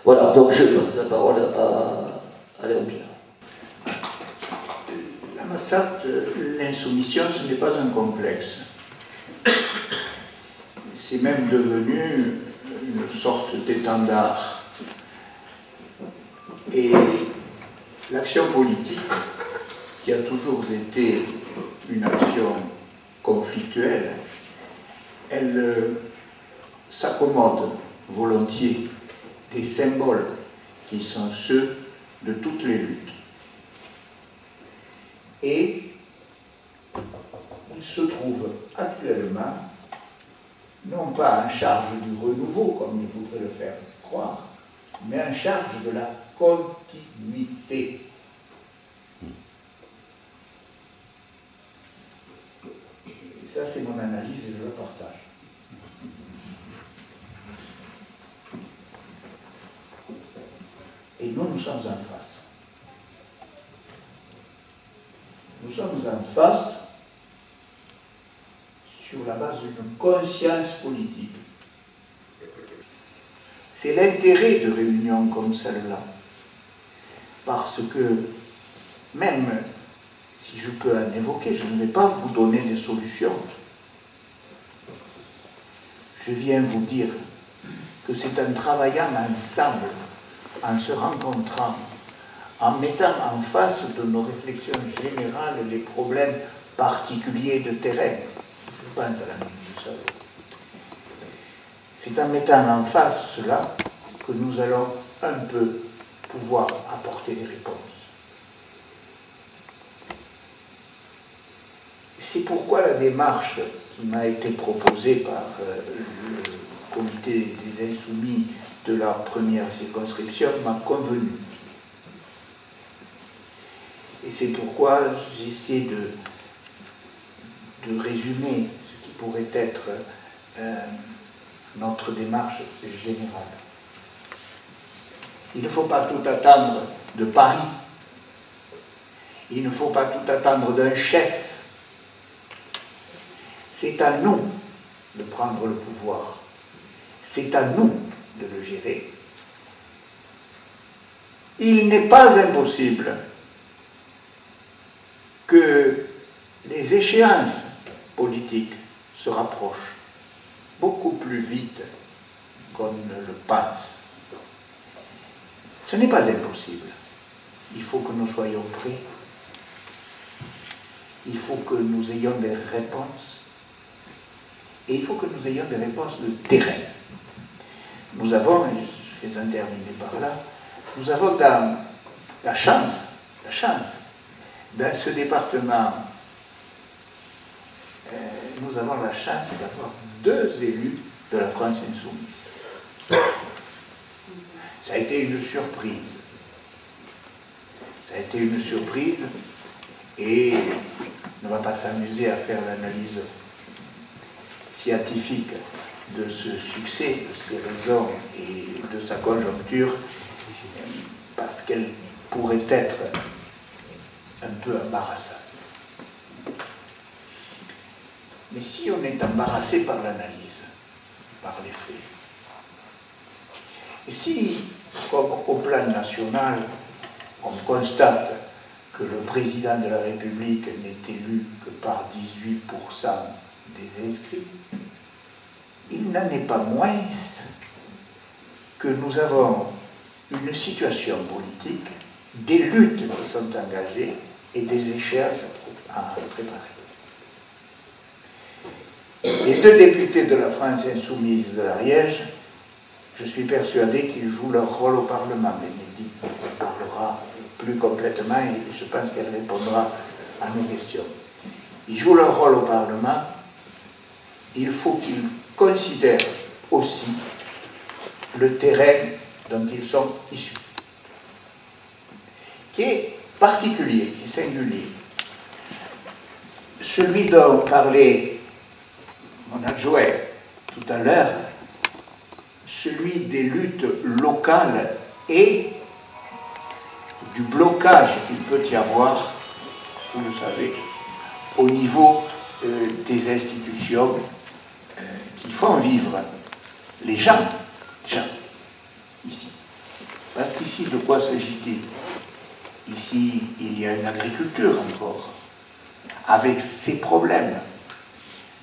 Voilà, donc je passe la parole à Léon Pierre. La Massat, l'insoumission, ce n'est pas un complexe. C'est même devenu une sorte d'étendard. Et l'action politique, qui a toujours été une action conflictuelle, elle s'accommode volontiers des symboles qui sont ceux de toutes les luttes. Et il se trouve actuellement, non pas en charge du renouveau, comme il voudrait le faire croire, mais en charge de la continuité. Et ça, c'est mon analyse et je la partage. Et nous sommes en face. Nous sommes en face sur la base d'une conscience politique. C'est l'intérêt de réunions comme celle-là. Parce que, même si je peux en évoquer, je ne vais pas vous donner des solutions. Je viens vous dire que c'est en travaillant ensemble, en se rencontrant, en mettant en face de nos réflexions générales les problèmes particuliers de terrain. Je pense à la ministre du Savoie. C'est en mettant en face cela que nous allons un peu pouvoir apporter des réponses. C'est pourquoi la démarche qui m'a été proposée par le comité des Insoumis de la première circonscription m'a convenu. Et c'est pourquoi j'essaie de résumer ce qui pourrait être notre démarche générale. Il ne faut pas tout attendre de Paris. Il ne faut pas tout attendre d'un chef. C'est à nous de prendre le pouvoir. C'est à nous de le gérer. Il n'est pas impossible que les échéances politiques se rapprochent beaucoup plus vite qu'on ne le pense. Ce n'est pas impossible. Il faut que nous soyons prêts. Il faut que nous ayons des réponses. Et il faut que nous ayons des réponses de terrain. Nous avons, et je vais en terminer par là, nous avons dans la chance, dans ce département, nous avons la chance d'avoir 2 élus de la France insoumise. Ça a été une surprise. Ça a été une surprise et on ne va pas s'amuser à faire l'analyse scientifique de ce succès, de ses raisons et de sa conjoncture, parce qu'elle pourrait être un peu embarrassante. Mais si on est embarrassé par l'analyse, par les faits, et si, comme au plan national, on constate que le président de la République n'est élu que par 18% des inscrits, il n'en est pas moins que nous avons une situation politique, des luttes qui sont engagées et des échéances à préparer. Les 2 députés de la France insoumise de l'Ariège, je suis persuadé qu'ils jouent leur rôle au Parlement. Bénédicte parlera plus complètement et je pense qu'elle répondra à nos questions. Ils jouent leur rôle au Parlement. Il faut qu'ils considèrent aussi le terrain dont ils sont issus, qui est particulier, qui est singulier. Celui dont parlait mon adjoint tout à l'heure, celui des luttes locales et du blocage qu'il peut y avoir, vous le savez, au niveau des institutions qui font vivre les gens ici. Parce qu'ici, de quoi s'agit-il? Ici, il y a une agriculture encore, avec ses problèmes,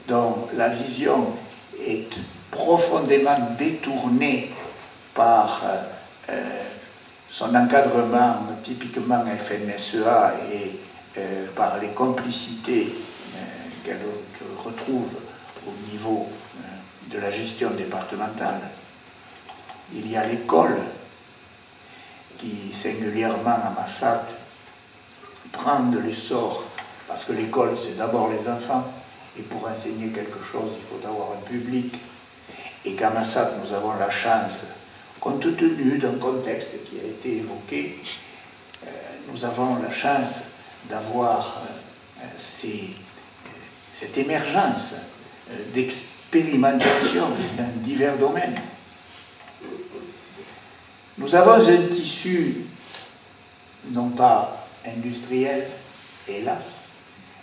dont la vision est profondément détournée par son encadrement typiquement FNSEA et par les complicités qu'elle retrouve au niveau de la gestion départementale. Il y a l'école qui, singulièrement à Massat, prend de l'essor, parce que l'école, c'est d'abord les enfants, et pour enseigner quelque chose, il faut avoir un public. Et qu'à Massat, nous avons la chance, compte tenu d'un contexte qui a été évoqué, nous avons la chance d'avoir cette émergence d'expérimentation dans divers domaines. Nous avons un tissu, non pas industriel, hélas,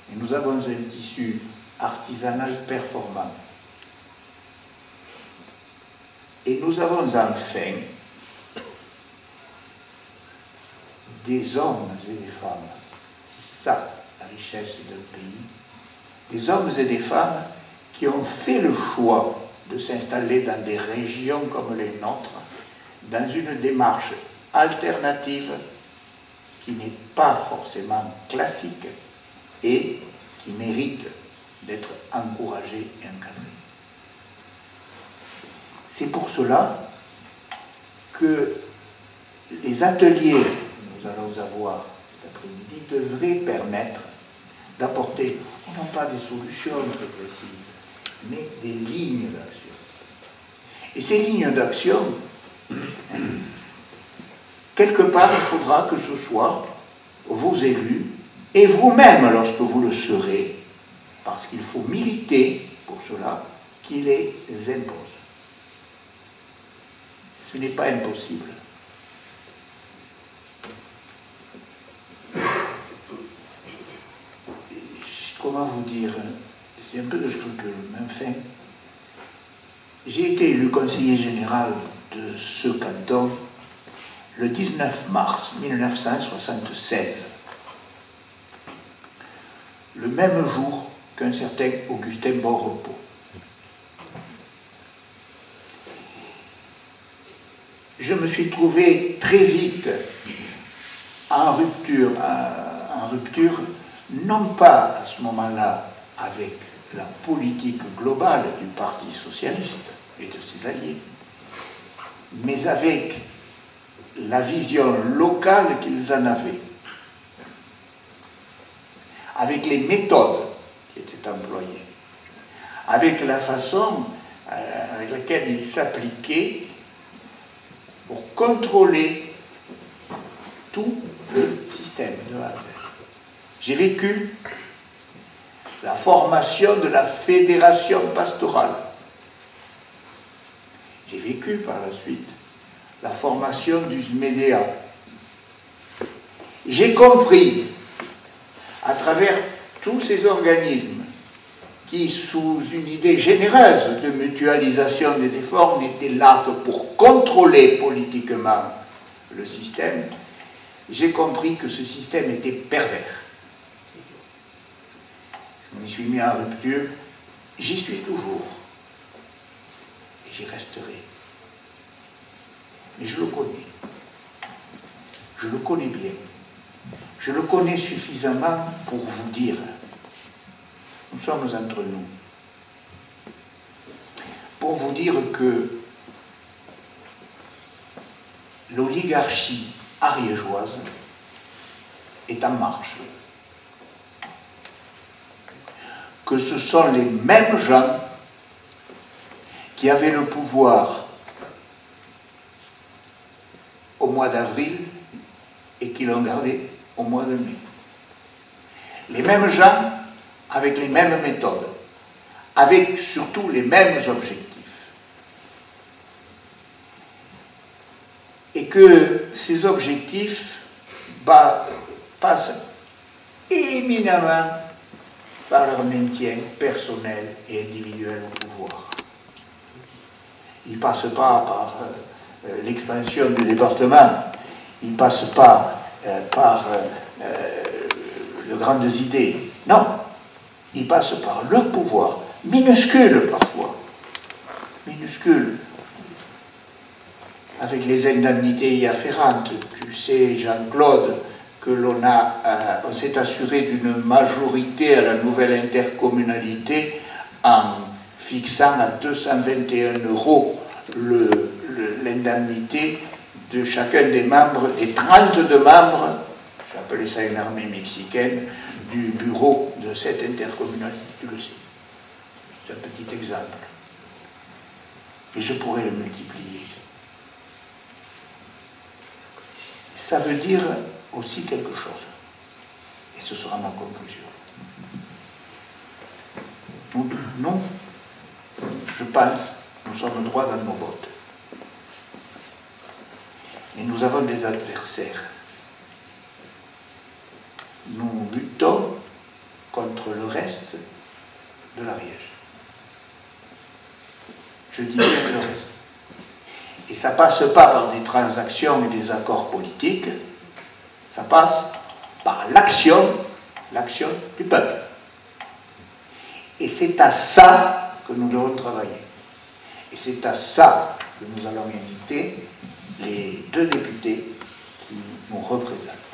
mais nous avons un tissu artisanal performant. Et nous avons enfin des hommes et des femmes, c'est ça la richesse d'un pays, des hommes et des femmes qui ont fait le choix de s'installer dans des régions comme les nôtres, dans une démarche alternative qui n'est pas forcément classique et qui mérite d'être encouragée et encadrée. C'est pour cela que les ateliers que nous allons avoir cet après-midi devraient permettre d'apporter, non pas des solutions très précises, mais des lignes d'action. Et ces lignes d'action, quelque part, il faudra que ce soit vos élus et vous-même, lorsque vous le serez, parce qu'il faut militer pour cela, qui les imposent. Ce n'est pas impossible. Comment vous dire? C'est un peu de scrupule, mais enfin, j'ai été élu conseiller général de ce canton le 19 mars 1976, le même jour qu'un certain Augustin Bonrepos. Je me suis trouvé très vite en rupture, non pas à ce moment-là avec la politique globale du Parti socialiste et de ses alliés, mais avec la vision locale qu'ils en avaient, avec les méthodes qui étaient employées, avec la façon avec laquelle ils s'appliquaient pour contrôler tout le système de A à Z. J'ai vécu la formation de la fédération pastorale. J'ai vécu par la suite la formation du SMEDEA. J'ai compris, à travers tous ces organismes qui, sous une idée généreuse de mutualisation des efforts, n'étaient là que pour contrôler politiquement le système, j'ai compris que ce système était pervers. Je m'y suis mis en rupture, j'y suis toujours, et j'y resterai. Mais je le connais. Je le connais bien. Je le connais suffisamment pour vous dire, nous sommes entre nous, pour vous dire que l'oligarchie ariégeoise est en marche. Que ce sont les mêmes gens qui avaient le pouvoir au mois d'avril et qui l'ont gardé au mois de mai. Les mêmes gens avec les mêmes méthodes, avec surtout les mêmes objectifs. Et que ces objectifs passent éminemment par leur maintien personnel et individuel au pouvoir. Ils ne passent pas par l'expansion du département, il passe pas par de grandes idées. Non, il passe par leur pouvoir, minuscule parfois, minuscule, avec les indemnités y afférentes. Tu sais, Jean-Claude, que on s'est assuré d'une majorité à la nouvelle intercommunalité en fixant à 221 € l'indemnité de chacun des membres, des 32 membres, j'appelais ça une armée mexicaine, du bureau de cette intercommunalité, tu le sais. C'est un petit exemple. Et je pourrais le multiplier. Ça veut dire aussi quelque chose. Et ce sera ma conclusion. Nous, je pense, nous sommes droits dans nos bottes. Et nous avons des adversaires. Nous luttons contre le reste de l'Ariège. Je dis bien le reste. Et ça ne passe pas par des transactions et des accords politiques, ça passe par l'action du peuple. Et c'est à ça que nous devons travailler. Et c'est à ça que nous allons inviter les 2 députés qui nous représentent.